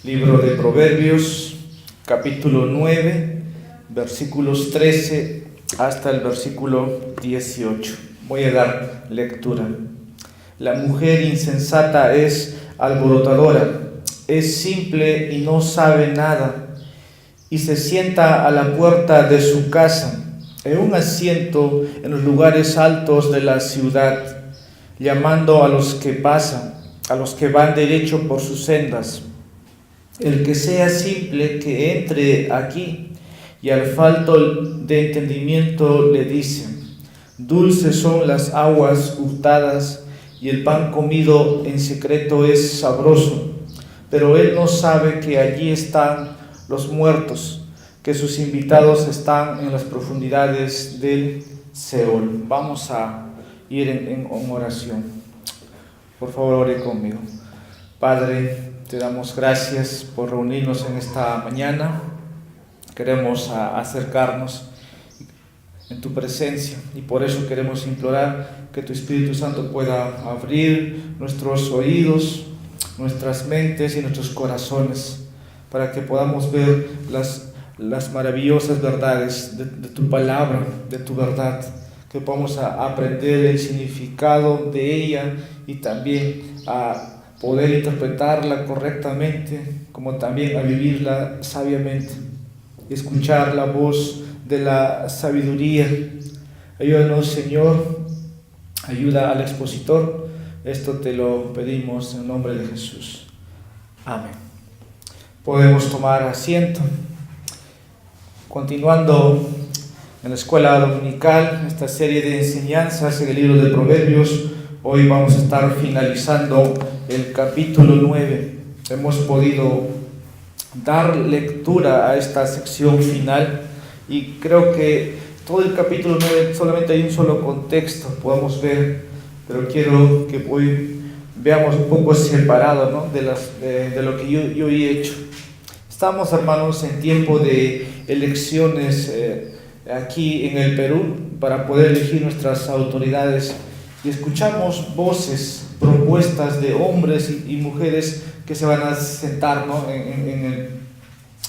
Libro de Proverbios, capítulo 9, versículos 13 hasta el versículo 18. Voy a dar lectura. La mujer insensata es alborotadora, es simple y no sabe nada, y se sienta a la puerta de su casa, en un asiento en los lugares altos de la ciudad, llamando a los que pasan, a los que van derecho por sus sendas. El que sea simple, que entre aquí, y al falto de entendimiento le dice: dulces son las aguas hurtadas, y el pan comido en secreto es sabroso. Pero él no sabe que allí están los muertos, que sus invitados están en las profundidades del Seol. Vamos a ir en oración. Por favor, ore conmigo. Padre, te damos gracias por reunirnos en esta mañana. Queremos acercarnos en tu presencia y por eso queremos implorar que tu Espíritu Santo pueda abrir nuestros oídos, nuestras mentes y nuestros corazones para que podamos ver las maravillosas verdades de tu palabra, de tu verdad, que podamos aprender el significado de ella y también a poder interpretarla correctamente, como también a vivirla sabiamente, escuchar la voz de la sabiduría. Ayúdanos, Señor, ayuda al expositor. Esto te lo pedimos en nombre de Jesús. Amén. Podemos tomar asiento. Continuando en la escuela dominical, esta serie de enseñanzas en el libro de Proverbios, hoy vamos a estar finalizando el capítulo 9. Hemos podido dar lectura a esta sección final y creo que todo el capítulo 9 solamente hay un solo contexto, podemos ver, pero quiero que hoy veamos un poco separado, ¿no? de lo que yo he hecho. Estamos, hermanos, en tiempo de elecciones aquí en el Perú para poder elegir nuestras autoridades y escuchamos voces, propuestas de hombres y mujeres que se van a sentar, ¿no? en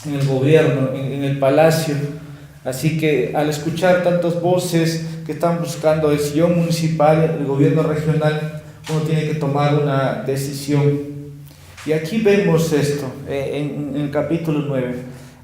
el gobierno, en el palacio. Así que al escuchar tantas voces que están buscando el sillón municipal, el gobierno regional, uno tiene que tomar una decisión. Y aquí vemos esto, en el capítulo 9.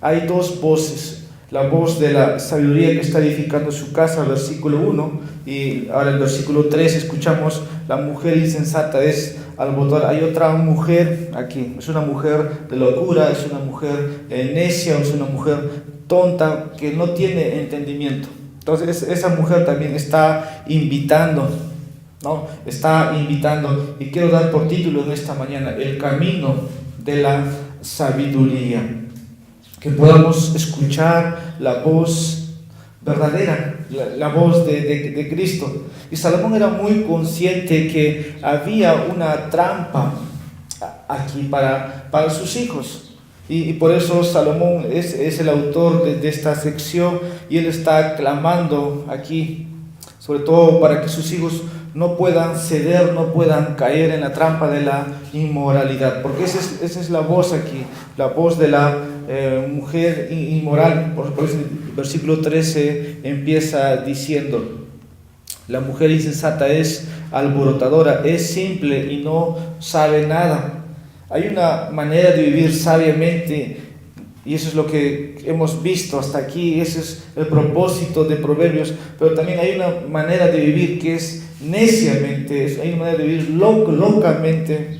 Hay dos voces: la voz de la sabiduría que está edificando su casa, versículo 1, y ahora el versículo 3 escuchamos: la mujer insensata es alborotadora. Hay otra mujer aquí, es una mujer de locura, es una mujer necia, es una mujer tonta que no tiene entendimiento. Entonces esa mujer también está invitando, ¿no? Está invitando, y quiero dar por título en esta mañana: el camino de la sabiduría. Que podamos escuchar la voz verdadera, la voz de Cristo. Y Salomón era muy consciente que había una trampa aquí para sus hijos. Y por eso Salomón es el autor de esta sección, y él está clamando aquí, sobre todo para que sus hijos no puedan ceder, no puedan caer en la trampa de la inmoralidad, porque esa es la voz aquí, la voz de la mujer inmoral. Por eso el versículo 13 empieza diciendo: la mujer insensata es alborotadora, es simple y no sabe nada. Hay una manera de vivir sabiamente, y eso es lo que hemos visto hasta aquí. Ese es el propósito de Proverbios. Pero también hay una manera de vivir que es neciamente, hay una manera de vivir locamente.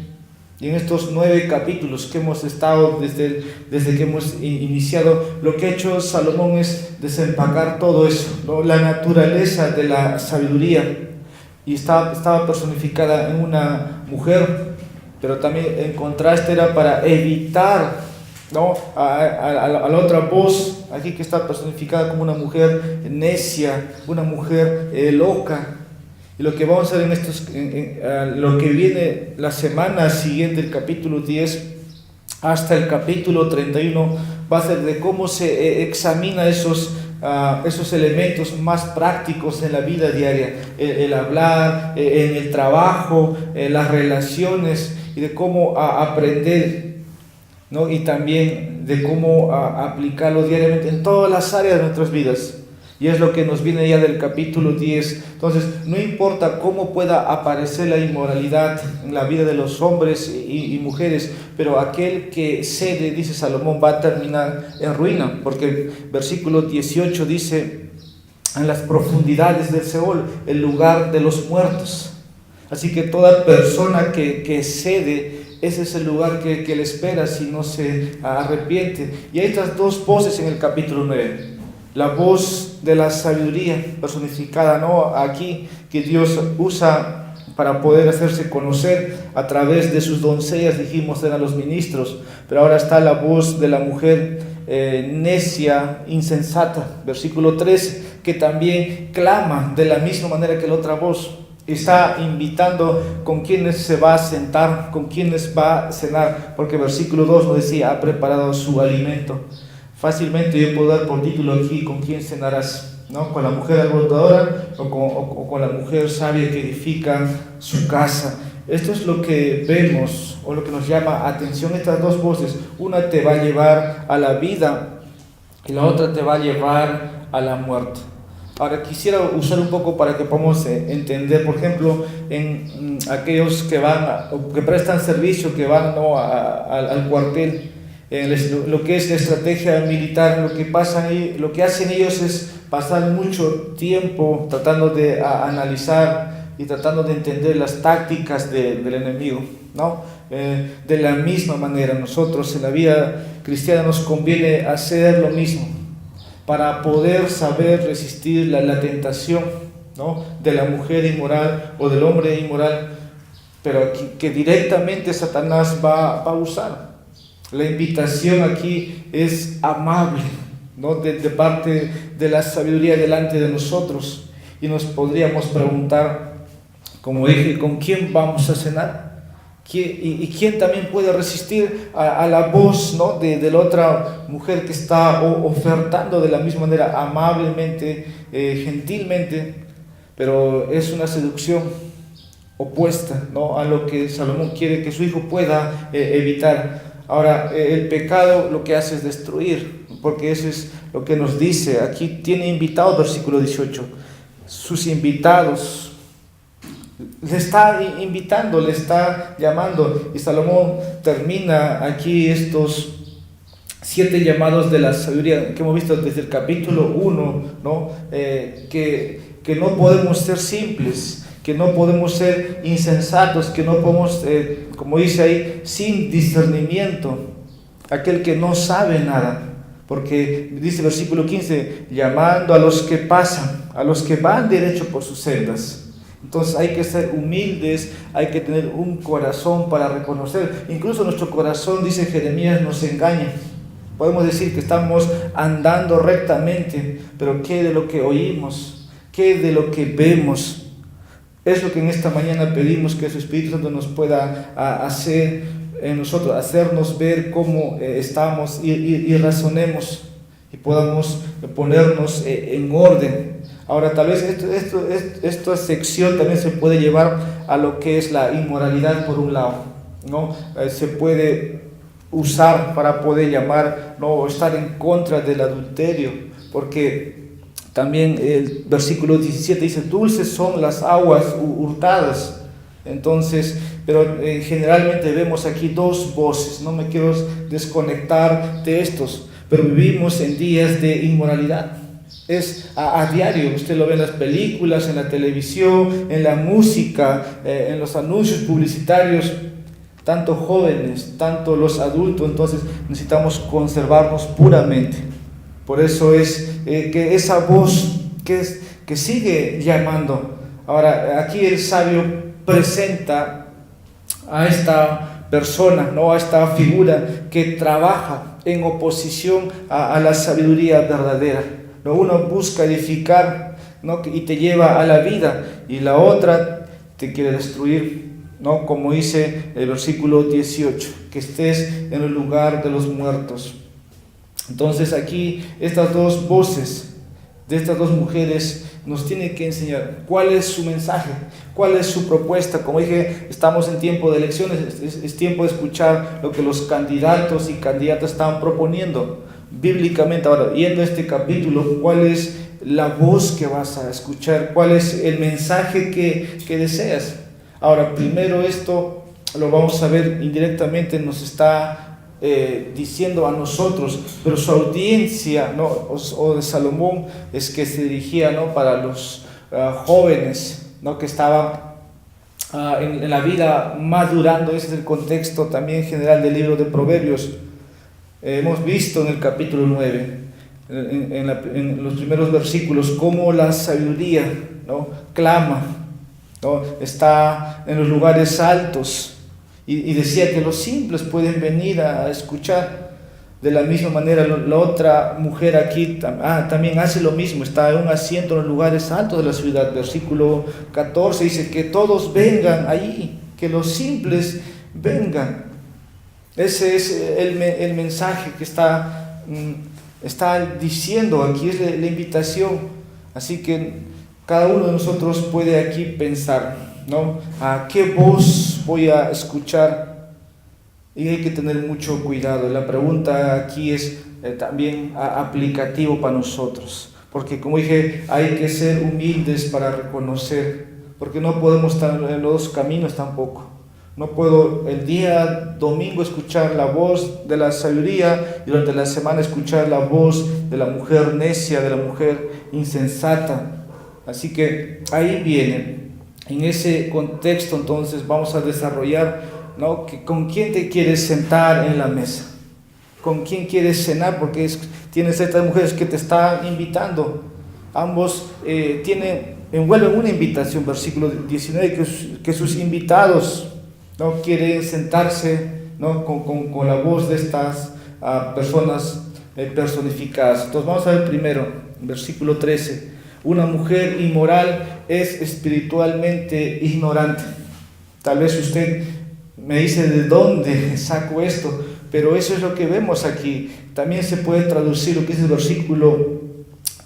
Y en estos 9 capítulos que hemos estado desde que hemos iniciado, lo que ha hecho Salomón es desempacar todo eso, ¿no? La naturaleza de la sabiduría. Y estaba personificada en una mujer, pero también en contraste era para evitar, ¿no? a la otra voz aquí que está personificada como una mujer necia, una mujer loca. Y lo que vamos a ver lo que viene la semana siguiente, el capítulo 10 hasta el capítulo 31, va a ser de cómo se examina esos elementos más prácticos en la vida diaria, el hablar, en el trabajo, las relaciones, y de cómo aprender ¿no? Y también de cómo aplicarlo diariamente en todas las áreas de nuestras vidas. Y es lo que nos viene ya del capítulo 10. Entonces, no importa cómo pueda aparecer la inmoralidad en la vida de los hombres y mujeres, pero aquel que cede, dice Salomón, va a terminar en ruina, porque versículo 18 dice: en las profundidades del Seol, el lugar de los muertos. Así que toda persona que cede, ese es el lugar que le espera si no se arrepiente. Y hay estas dos voces en el capítulo 9. La voz de la sabiduría personificada, ¿no? Aquí, que Dios usa para poder hacerse conocer a través de sus doncellas, dijimos, eran los ministros. Pero ahora está la voz de la mujer necia, insensata, versículo 13, que también clama de la misma manera que la otra voz. Está invitando con quienes se va a sentar, con quienes va a cenar, porque versículo 2 nos decía: ha preparado su alimento. Fácilmente yo puedo dar por título aquí: ¿con quién cenarás? ¿No? ¿Con la mujer alborotadora o con la mujer sabia que edifica su casa? Esto es lo que vemos, o lo que nos llama atención, estas dos voces. Una te va a llevar a la vida y la otra te va a llevar a la muerte. Ahora quisiera usar un poco para que podamos entender, por ejemplo, en aquellos que van, que prestan servicio, que van, ¿no?, al cuartel. Lo que es la estrategia militar, lo que hacen ellos es pasar mucho tiempo tratando de analizar y tratando de entender las tácticas del enemigo, ¿no? De la misma manera, nosotros en la vida cristiana nos conviene hacer lo mismo para poder saber resistir la tentación, ¿no?, de la mujer inmoral o del hombre inmoral, pero que directamente Satanás va a usar. La invitación aquí es amable, ¿no?, de parte de la sabiduría delante de nosotros. Y nos podríamos preguntar, como dije, ¿con quién vamos a cenar? ¿Y quién también puede resistir a la voz, ¿no?, de la otra mujer que está ofertando de la misma manera, amablemente, gentilmente? Pero es una seducción opuesta, ¿no?, a lo que Salomón quiere que su hijo pueda evitar. Ahora, el pecado lo que hace es destruir, porque eso es lo que nos dice. Aquí tiene invitados, versículo 18, sus invitados. Le está invitando, le está llamando. Y Salomón termina aquí estos 7 llamados de la sabiduría que hemos visto desde el capítulo 1, ¿no? Que no podemos ser simples, que no podemos ser insensatos, que no podemos, como dice ahí, sin discernimiento, aquel que no sabe nada. Porque dice versículo 15, llamando a los que pasan, a los que van derecho por sus sendas. Entonces hay que ser humildes, hay que tener un corazón para reconocer. Incluso nuestro corazón, dice Jeremías, nos engaña. Podemos decir que estamos andando rectamente, pero ¿qué de lo que oímos? ¿Qué de lo que vemos? Es lo que en esta mañana pedimos, que su Espíritu Santo nos pueda hacer en nosotros, hacernos ver cómo estamos y razonemos y podamos ponernos en orden. Ahora, tal vez esta sección también se puede llevar a lo que es la inmoralidad por un lado, ¿no? Se puede usar para poder llamar, no estar en contra del adulterio, porque también el versículo 17 dice: dulces son las aguas hurtadas. Entonces, pero generalmente vemos aquí dos voces. No me quiero desconectar de estos, pero vivimos en días de inmoralidad. Es a diario, usted lo ve en las películas, en la televisión, en la música, en los anuncios publicitarios, tanto jóvenes, tanto los adultos. Entonces necesitamos conservarnos puramente. Por eso es que esa voz que sigue llamando. Ahora, aquí el sabio presenta a esta persona, ¿no?, a esta figura que trabaja en oposición a la sabiduría verdadera. Uno busca edificar, ¿no?, y te lleva a la vida, y la otra te quiere destruir, ¿no?, como dice el versículo 18, que estés en el lugar de los muertos. Entonces aquí estas dos voces de estas dos mujeres nos tiene que enseñar cuál es su mensaje, cuál es su propuesta. Como dije, estamos en tiempo de elecciones, es tiempo de escuchar lo que los candidatos y candidatas están proponiendo bíblicamente. Ahora, yendo a este capítulo, ¿cuál es la voz que vas a escuchar? ¿Cuál es el mensaje que deseas? Ahora, primero esto lo vamos a ver indirectamente, nos está diciendo a nosotros, pero su audiencia, ¿no? o de Salomón, es que se dirigía, ¿no? para los jóvenes, ¿no? que estaban en la vida madurando. Ese es el contexto también general del libro de Proverbios. Hemos visto en el capítulo 9, en los primeros versículos, cómo la sabiduría, ¿no? clama, ¿no? está en los lugares altos. Y decía que los simples pueden venir a escuchar. De la misma manera, la otra mujer aquí también hace lo mismo, está en un asiento en los lugares altos de la ciudad. Versículo 14 dice que todos vengan allí, que los simples vengan. Ese es el mensaje que está diciendo aquí, es la invitación. Así que cada uno de nosotros puede aquí pensar, ¿no? ¿A qué voz voy a escuchar? Y hay que tener mucho cuidado. La pregunta aquí es también aplicativo para nosotros, porque como dije, hay que ser humildes para reconocer, porque no podemos estar en los dos caminos tampoco. No puedo el día domingo escuchar la voz de la sabiduría y durante la semana escuchar la voz de la mujer necia, de la mujer insensata. Así que ahí viene. En ese contexto entonces vamos a desarrollar, ¿no? ¿Con quién te quieres sentar en la mesa? ¿Con quién quieres cenar? Porque tienes estas mujeres que te están invitando. Ambos envuelven una invitación, versículo 19, que sus invitados, ¿no? quieren sentarse, ¿no? con la voz de estas personas personificadas. Entonces vamos a ver primero, versículo 13. Una mujer inmoral es espiritualmente ignorante. Tal vez usted me dice de dónde saco esto, pero eso es lo que vemos aquí. También se puede traducir lo que es el versículo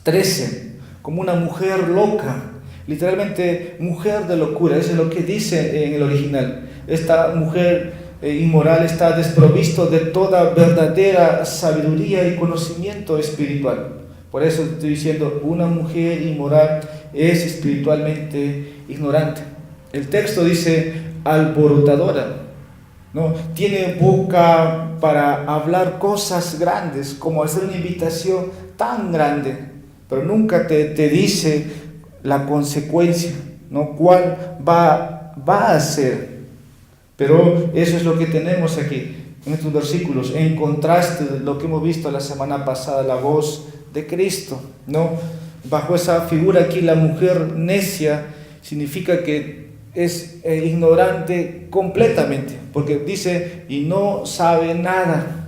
13 como una mujer loca, literalmente mujer de locura. Eso es lo que dice en el original. Esta mujer inmoral está desprovisto de toda verdadera sabiduría y conocimiento espiritual. Por eso estoy diciendo, una mujer inmoral es espiritualmente ignorante. El texto dice alborotadora, ¿no? Tiene boca para hablar cosas grandes, como hacer una invitación tan grande, pero nunca te dice la consecuencia, ¿no? ¿Cuál va a ser? Pero eso es lo que tenemos aquí, en estos versículos, en contraste de lo que hemos visto la semana pasada, la voz de Cristo, ¿no? Bajo esa figura aquí, la mujer necia significa que es ignorante completamente, porque dice, y no sabe nada,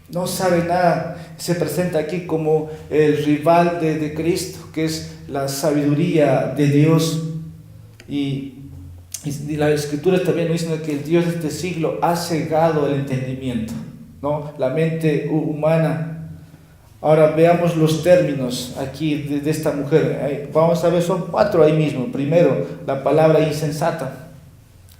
no sabe nada. Se presenta aquí como el rival de Cristo, que es la sabiduría de Dios. Y la Escritura también nos dice que el Dios de este siglo ha cegado el entendimiento, ¿no? La mente humana. Ahora veamos los términos aquí de esta mujer. Vamos a ver, son 4 ahí mismo. Primero, la palabra insensata.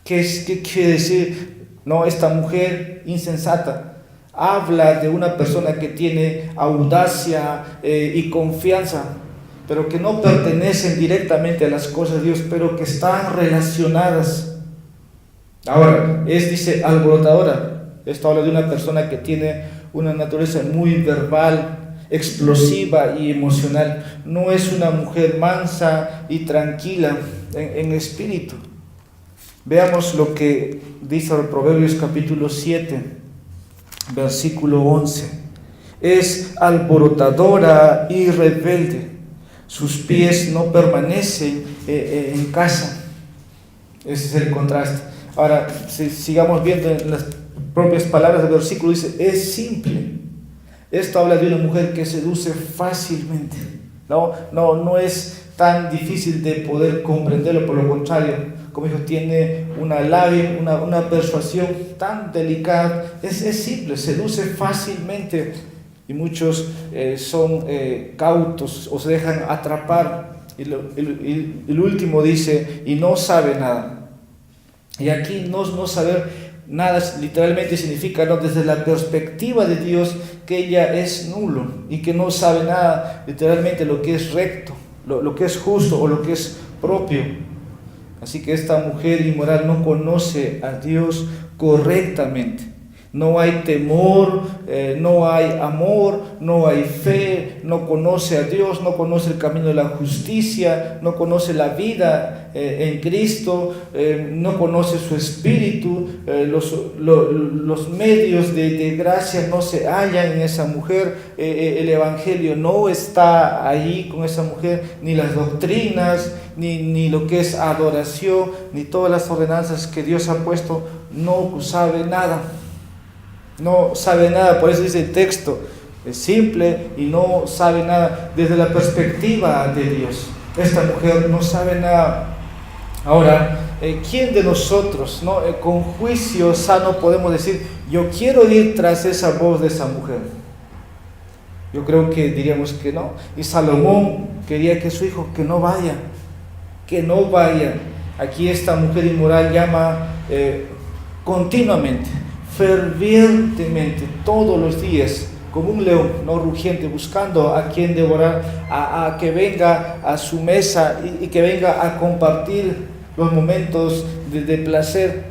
¿Qué quiere decir? No, esta mujer insensata habla de una persona que tiene audacia y confianza, pero que no pertenecen directamente a las cosas de Dios, pero que están relacionadas. Ahora, dice alborotadora. Esto habla de una persona que tiene una naturaleza muy verbal, explosiva y emocional. No es una mujer mansa y tranquila en espíritu. Veamos lo que dice el Proverbios capítulo 7, versículo 11. Es alborotadora y rebelde. Sus pies no permanecen en casa. Ese es el contraste. Ahora, si sigamos viendo en las propias palabras del versículo, dice, es simple. Esto habla de una mujer que seduce fácilmente. No es tan difícil de poder comprenderlo, por lo contrario, como dijo, tiene una labia, una persuasión tan delicada. Es simple, seduce fácilmente. Y muchos son cautos o se dejan atrapar Y el último dice, y no sabe nada. Y aquí no saber nada literalmente significa, ¿no?, desde la perspectiva de Dios, que ella es nulo y que no sabe nada literalmente lo que es recto, lo que es justo o lo que es propio. Así que esta mujer inmoral no conoce a Dios correctamente. No hay temor, no hay amor, no hay fe, no conoce a Dios, no conoce el camino de la justicia, no conoce la vida en Cristo, no conoce su espíritu, los medios de gracia no se hallan en esa mujer, el evangelio no está ahí con esa mujer, ni las doctrinas, ni lo que es adoración, ni todas las ordenanzas que Dios ha puesto, no sabe nada. No sabe nada, por eso dice el texto, es simple y no sabe nada desde la perspectiva de Dios. Esta mujer no sabe nada. Ahora, ¿quién de nosotros, no, con juicio sano podemos decir, yo quiero ir tras esa voz de esa mujer? Yo creo que diríamos que no. Y Salomón quería que su hijo que no vaya. Aquí esta mujer inmoral llama continuamente, fervientemente, todos los días, como un león, no rugiente, buscando a quien devorar, a que venga a su mesa y que venga a compartir los momentos de placer,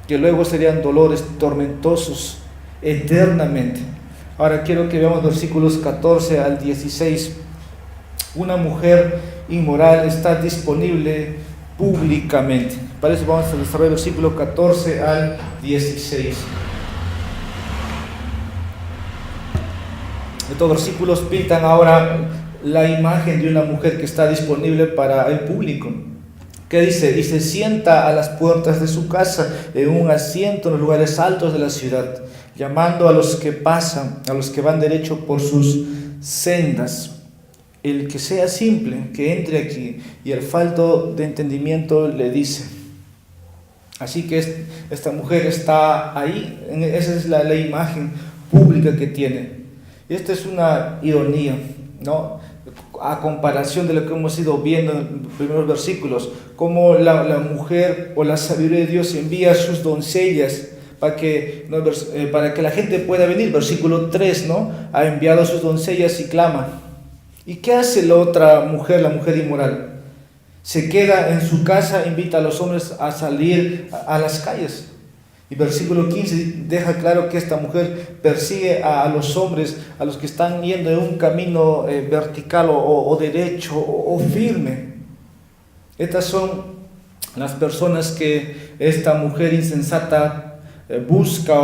que luego serían dolores tormentosos eternamente. Ahora quiero que veamos versículos 14 al 16. Una mujer inmoral está disponible públicamente. Para eso vamos a desarrollar el versículo 14 al 16. Estos versículos pintan ahora la imagen de una mujer que está disponible para el público. ¿Qué dice? Y se sienta a las puertas de su casa, en un asiento en los lugares altos de la ciudad, llamando a los que pasan, a los que van derecho por sus sendas. El que sea simple, que entre aquí, y el falto de entendimiento le dice. Así que esta mujer está ahí, esa es la imagen pública que tiene. Y esta es una ironía, ¿no?, a comparación de lo que hemos ido viendo en los primeros versículos, cómo la mujer o la sabiduría de Dios envía a sus doncellas para que la gente pueda venir. Versículo 3, ¿no?, ha enviado a sus doncellas y clama. ¿Y qué hace la otra mujer, la mujer inmoral? Se queda en su casa, invita a los hombres a salir a las calles. Y versículo 15 deja claro que esta mujer persigue a los hombres, a los que están yendo en un camino vertical o derecho o firme. Estas son las personas que esta mujer insensata busca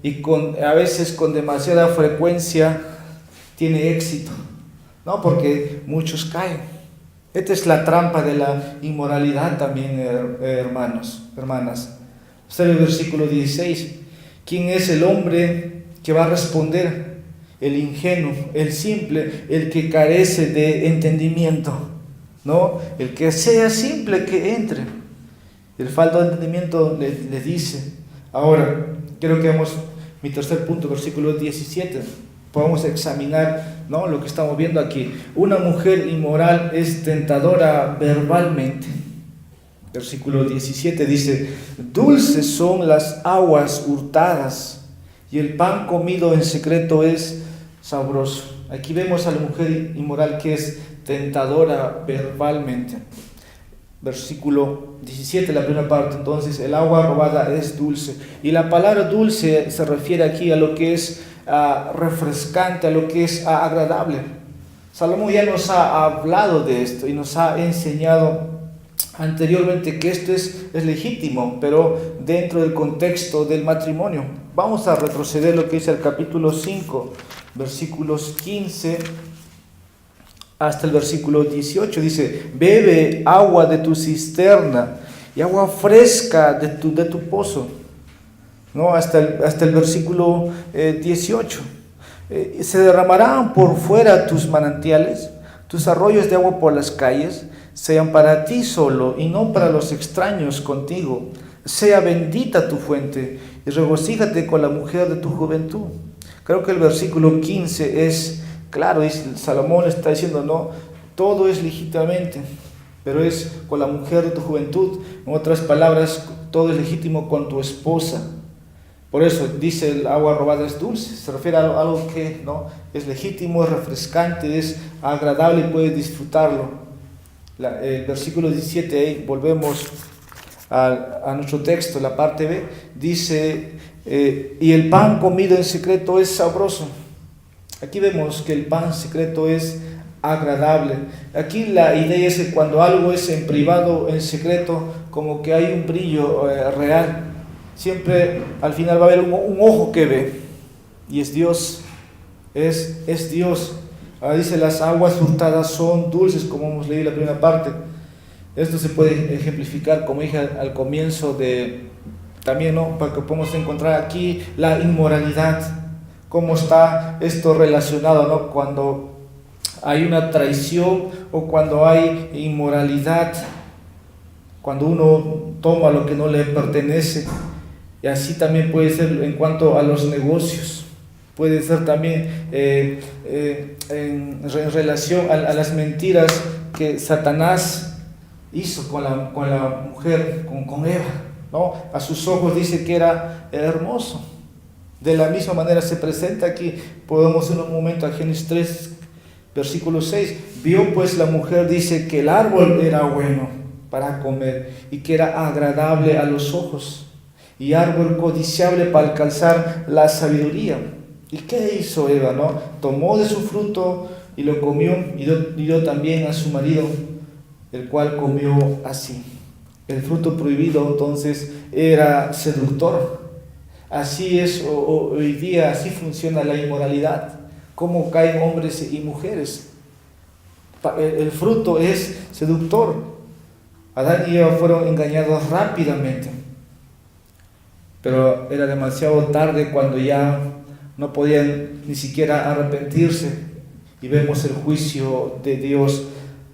y a veces con demasiada frecuencia tiene éxito, ¿no?, porque muchos caen. Esta es la trampa de la inmoralidad también, hermanos, hermanas. Está en el versículo 16. ¿Quién es el hombre que va a responder? El ingenuo, el simple, el que carece de entendimiento, ¿no? El que sea simple, que entre. El falta de entendimiento le dice. Ahora, quiero que veamos mi tercer punto, versículo 17. Podemos examinar, ¿no?, lo que estamos viendo aquí. Una mujer inmoral es tentadora verbalmente. Versículo 17 dice: dulces son las aguas hurtadas y el pan comido en secreto es sabroso. Aquí vemos a la mujer inmoral que es tentadora verbalmente. Versículo 17, la primera parte. Entonces, el agua robada es dulce. Y la palabra dulce se refiere aquí a lo que es refrescante, a lo que es agradable. Salomón ya nos ha hablado de esto y nos ha enseñado anteriormente que esto es legítimo, pero dentro del contexto del matrimonio. Vamos a retroceder lo que dice el capítulo 5, versículos 15 hasta el versículo 18. Dice: bebe agua de tu cisterna y agua fresca de tu pozo, ¿no? Hasta el versículo 18. Se derramarán por fuera tus manantiales, tus arroyos de agua por las calles, sean para ti solo y no para los extraños contigo. Sea bendita tu fuente y regocíjate con la mujer de tu juventud. Creo que el versículo 15 es claro, Salomón está diciendo, no, todo es legítimamente, pero es con la mujer de tu juventud. En otras palabras, todo es legítimo con tu esposa. Por eso dice el agua robada es dulce, se refiere a algo que no es legítimo, es refrescante, es agradable y puedes disfrutarlo. El versículo 17, ahí volvemos a nuestro texto, la parte B, dice, y el pan comido en secreto es sabroso. Aquí vemos que el pan secreto es agradable. Aquí la idea es que cuando algo es en privado, en secreto, como que hay un brillo real. Siempre al final va a haber un ojo que ve, y es Dios, es Dios. Ahora dice, las aguas hurtadas son dulces, como hemos leído la primera parte. Esto se puede ejemplificar, como dije al comienzo, también, ¿no?, para que podamos encontrar aquí la inmoralidad, cómo está esto relacionado, ¿no?, cuando hay una traición o cuando hay inmoralidad, cuando uno toma lo que no le pertenece. Y así también puede ser en cuanto a los negocios, puede ser también en relación a las mentiras que Satanás hizo con la mujer, con Eva, ¿no? A sus ojos dice que era hermoso. De la misma manera se presenta aquí, podemos en un momento a Génesis 3, versículo 6, vio pues la mujer, dice, que el árbol era bueno para comer y que era agradable a los ojos, y árbol codiciable para alcanzar la sabiduría. ¿Y qué hizo Eva, no? Tomó de su fruto y lo comió, y dio también a su marido, el cual comió así. El fruto prohibido entonces era seductor. Así es hoy día, así funciona la inmoralidad, cómo caen hombres y mujeres. El fruto es seductor. Adán y Eva fueron engañados rápidamente, pero era demasiado tarde cuando ya no podían ni siquiera arrepentirse, y vemos el juicio de Dios.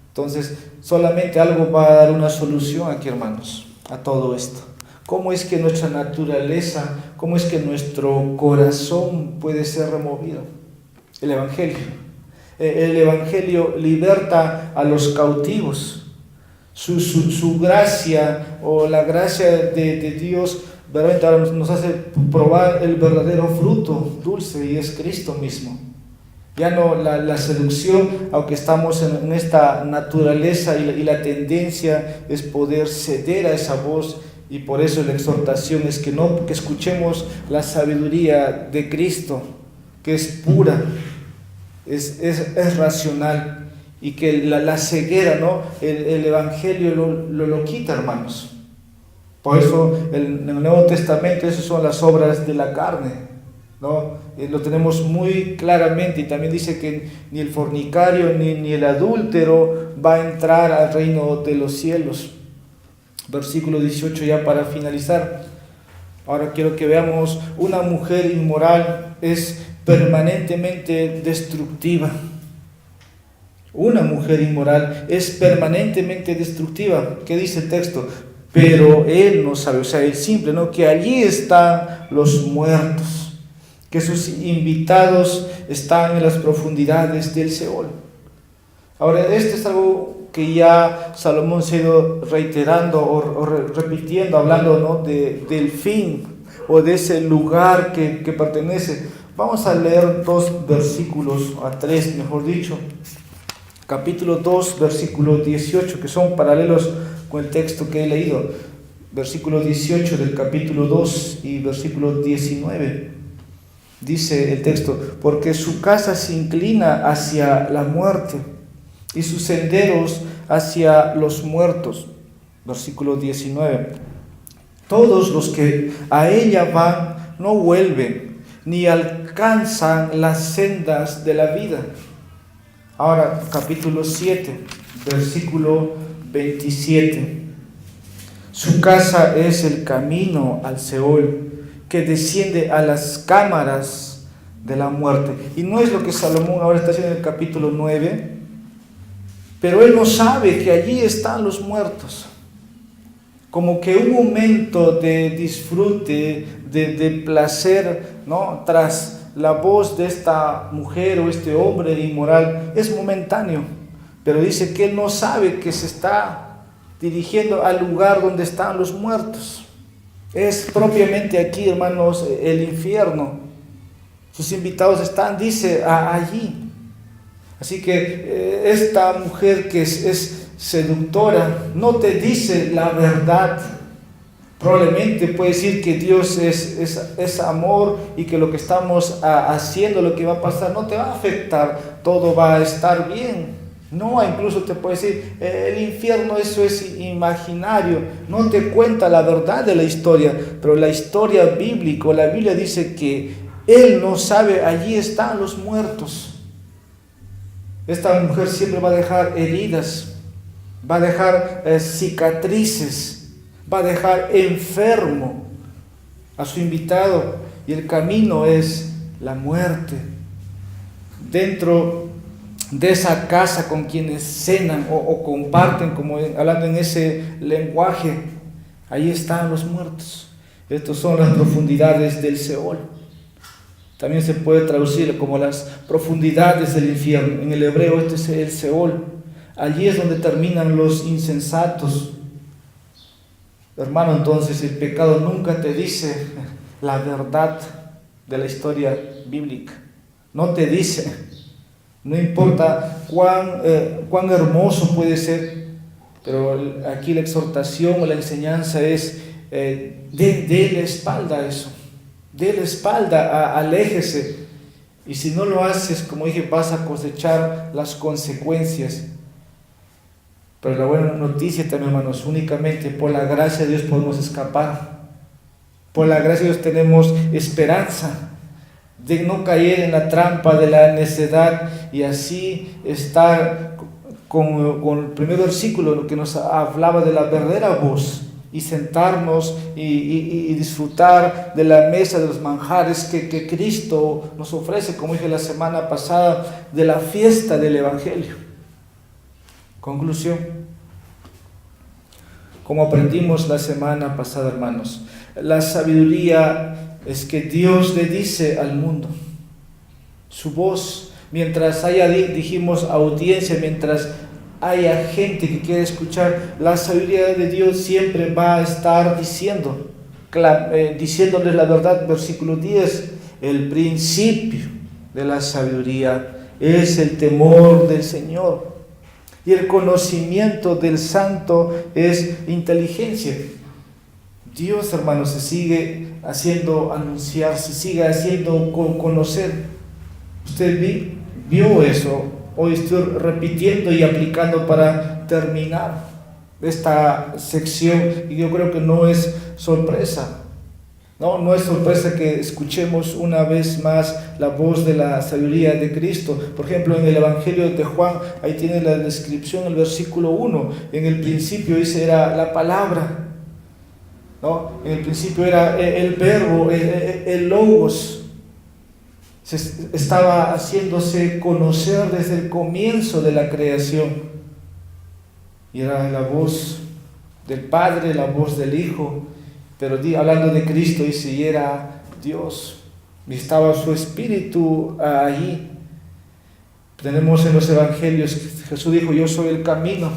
Entonces, solamente algo va a dar una solución aquí, hermanos, a todo esto. ¿Cómo es que nuestra naturaleza, cómo es que nuestro corazón puede ser removido? El Evangelio. El Evangelio liberta a los cautivos. Su gracia, o la gracia de Dios, verdaderamente nos hace probar el verdadero fruto dulce, y es Cristo mismo. Ya no la seducción, aunque estamos en esta naturaleza, y la tendencia es poder ceder a esa voz, y por eso la exhortación es que escuchemos la sabiduría de Cristo, que es pura, es racional, y que la ceguera, ¿no?, el Evangelio lo quita, hermanos. Por eso en el Nuevo Testamento esas son las obras de la carne, ¿no? Lo tenemos muy claramente, y también dice que ni el fornicario ni el adúltero va a entrar al reino de los cielos. Versículo 18, ya para finalizar. Ahora quiero que veamos, una mujer inmoral es permanentemente destructiva. Una mujer inmoral es permanentemente destructiva. ¿Qué dice el texto? Pero él no sabe, o sea, el simple, ¿no?, que allí están los muertos, que sus invitados están en las profundidades del Seol. Ahora, esto es algo que ya Salomón se ha ido reiterando o repitiendo, hablando, ¿no?, del fin, o de ese lugar que pertenece. Vamos a leer 2 versículos, a 3 mejor dicho. Capítulo 2, versículo 18, que son paralelos con el texto que he leído. Versículo 18 del capítulo 2 y versículo 19. Dice el texto: porque su casa se inclina hacia la muerte, y sus senderos hacia los muertos. Versículo 19. Todos los que a ella van no vuelven, ni alcanzan las sendas de la vida. Ahora, capítulo 7, versículo 27. Su casa es el camino al Seol, que desciende a las cámaras de la muerte. Y no es lo que Salomón ahora está haciendo en el capítulo 9, pero él no sabe que allí están los muertos. Como que un momento de disfrute, de placer, ¿no?, tras la voz de esta mujer o este hombre inmoral, es momentáneo, pero dice que él no sabe que se está dirigiendo al lugar donde están los muertos. Es propiamente aquí, hermanos, el infierno. Sus invitados están, dice, allí. Así que esta mujer que es seductora no te dice la verdad. Probablemente puede decir que Dios es amor y que lo que estamos haciendo, lo que va a pasar, no te va a afectar, todo va a estar bien. No, incluso te puede decir, el infierno, eso es imaginario, no te cuenta la verdad de la historia, pero la historia bíblica, la Biblia dice que él no sabe, allí están los muertos. Esta mujer siempre va a dejar heridas, va a dejar cicatrices, va a dejar enfermo a su invitado, y el camino es la muerte. Dentro de esa casa con quienes cenan o comparten, como hablando en ese lenguaje, ahí están los muertos. Estas son las profundidades del Seol. También se puede traducir como las profundidades del infierno. En el hebreo este es el Seol. Allí es donde terminan los insensatos. Hermano, entonces el pecado nunca te dice la verdad de la historia bíblica. No te dice. No importa cuán hermoso puede ser, pero aquí la exhortación o la enseñanza es de la espalda a eso. De la espalda, aléjese. Y si no lo haces, como dije, vas a cosechar las consecuencias. Pero la buena noticia también, hermanos, únicamente por la gracia de Dios podemos escapar. Por la gracia de Dios tenemos esperanza de no caer en la trampa de la necedad y así estar con el primer versículo que nos hablaba de la verdadera voz, y sentarnos y disfrutar de la mesa de los manjares que Cristo nos ofrece, como dije la semana pasada, de la fiesta del Evangelio. Conclusión. Como aprendimos la semana pasada, hermanos, la sabiduría es que Dios le dice al mundo su voz, mientras haya, dijimos, audiencia, mientras haya gente que quiera escuchar, la sabiduría de Dios siempre va a estar diciéndoles la verdad. Versículo 10, el principio de la sabiduría es el temor del Señor, y el conocimiento del Santo es inteligencia. Dios, hermanos, se sigue haciendo anunciar, se sigue haciendo conocer. Usted vio eso. Hoy estoy repitiendo y aplicando para terminar esta sección, y yo creo que no es sorpresa. No es sorpresa que escuchemos una vez más la voz de la sabiduría de Cristo. Por ejemplo, en el Evangelio de Juan, ahí tiene la descripción, el versículo 1. En el principio dice, era la palabra, ¿no? En el principio era el verbo, el logos. Estaba haciéndose conocer desde el comienzo de la creación. Y era la voz del Padre, la voz del Hijo. Pero hablando de Cristo, dice, y era Dios, y estaba su Espíritu allí. Tenemos en los Evangelios, Jesús dijo, yo soy el camino,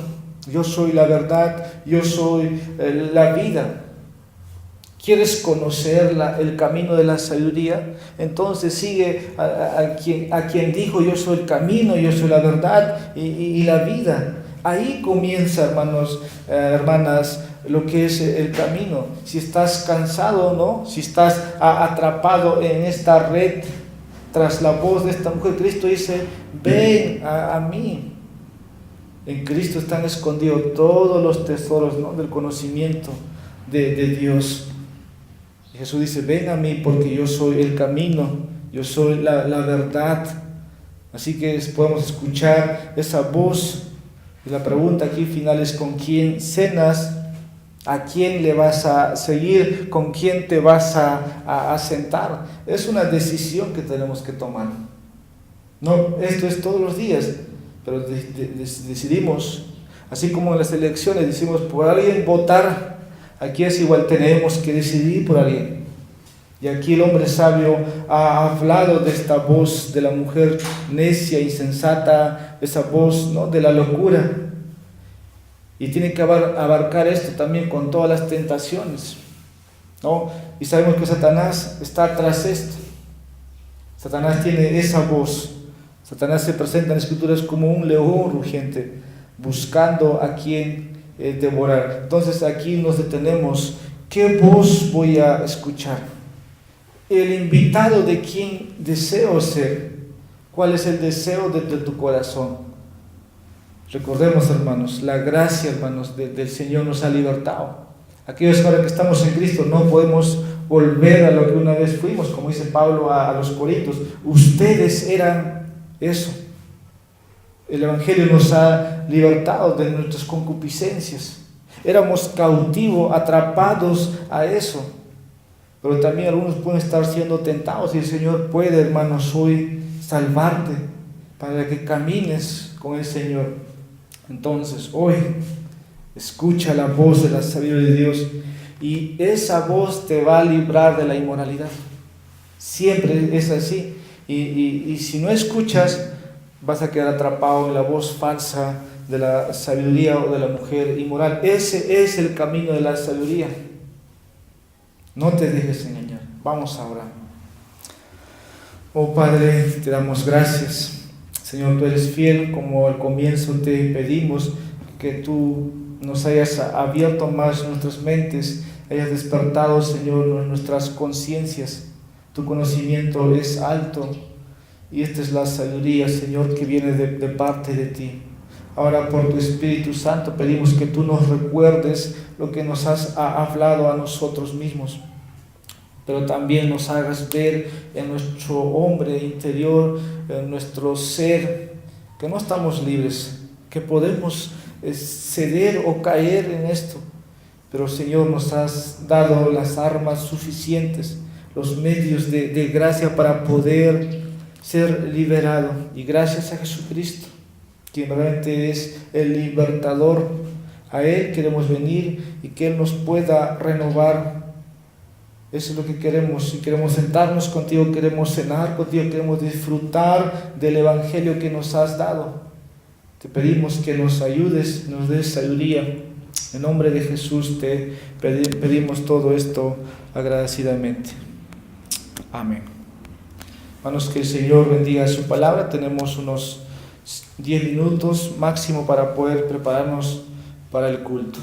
yo soy la verdad, yo soy la vida. ¿Quieres conocer el camino de la sabiduría? Entonces sigue a quien dijo, yo soy el camino, yo soy la verdad y la vida. Ahí comienza, hermanos, hermanas, lo que es el camino. Si estás cansado o no, si estás atrapado en esta red tras la voz de esta mujer, Cristo dice, ven a mí. En Cristo están escondidos todos los tesoros, ¿no?, del conocimiento de Dios. Y Jesús dice, ven a mí porque yo soy el camino, yo soy la verdad. Así que podemos escuchar esa voz. Y la pregunta aquí final es, ¿con quién cenas? ¿A quién le vas a seguir? ¿Con quién te vas a sentar? Es una decisión que tenemos que tomar. No, esto es todos los días, pero decidimos, así como en las elecciones decimos por alguien votar, aquí es igual, tenemos que decidir por alguien. Y aquí el hombre sabio ha hablado de esta voz de la mujer necia, insensata, esa voz, ¿no?, de la locura. Y tiene que abarcar esto también con todas las tentaciones, ¿no? Y sabemos que Satanás está tras esto. Satanás tiene esa voz. Satanás se presenta en las Escrituras como un león rugiente, buscando a quien devorar. Entonces aquí nos detenemos. ¿Qué voz voy a escuchar? El invitado de quien deseo ser. ¿Cuál es el deseo de tu corazón? Recordemos, hermanos, la gracia, hermanos, del Señor nos ha libertado. Aquellos ahora que estamos en Cristo no podemos volver a lo que una vez fuimos, como dice Pablo a los Corintios. Ustedes eran eso. El Evangelio nos ha libertado de nuestras concupiscencias. Éramos cautivos, atrapados a eso. Pero también algunos pueden estar siendo tentados y el Señor puede, hermanos, hoy salvarte para que camines con el Señor. Entonces, hoy escucha la voz de la sabiduría de Dios y esa voz te va a librar de la inmoralidad. Siempre es así. Y si no escuchas, vas a quedar atrapado en la voz falsa de la sabiduría o de la mujer inmoral. Ese es el camino de la sabiduría. No te dejes engañar. Vamos a orar. Oh Padre, te damos gracias. Señor, tú eres fiel, como al comienzo te pedimos que tú nos hayas abierto más nuestras mentes, hayas despertado, Señor, nuestras conciencias. Tu conocimiento es alto y esta es la sabiduría, Señor, que viene de parte de ti. Ahora, por tu Espíritu Santo, pedimos que tú nos recuerdes lo que nos has hablado a nosotros mismos, pero también nos hagas ver en nuestro hombre interior, en nuestro ser, que no estamos libres, que podemos ceder o caer en esto, pero Señor, nos has dado las armas suficientes, los medios de gracia para poder ser liberado. Y gracias a Jesucristo, quien realmente es el libertador, a Él queremos venir y que Él nos pueda renovar. Eso es lo que queremos. Si queremos sentarnos contigo, queremos cenar contigo, queremos disfrutar del Evangelio que nos has dado. Te pedimos que nos ayudes, nos des sabiduría. En nombre de Jesús te pedimos todo esto agradecidamente. Amén. Hermanos, que el Señor bendiga su palabra. Tenemos unos 10 minutos máximo para poder prepararnos para el culto.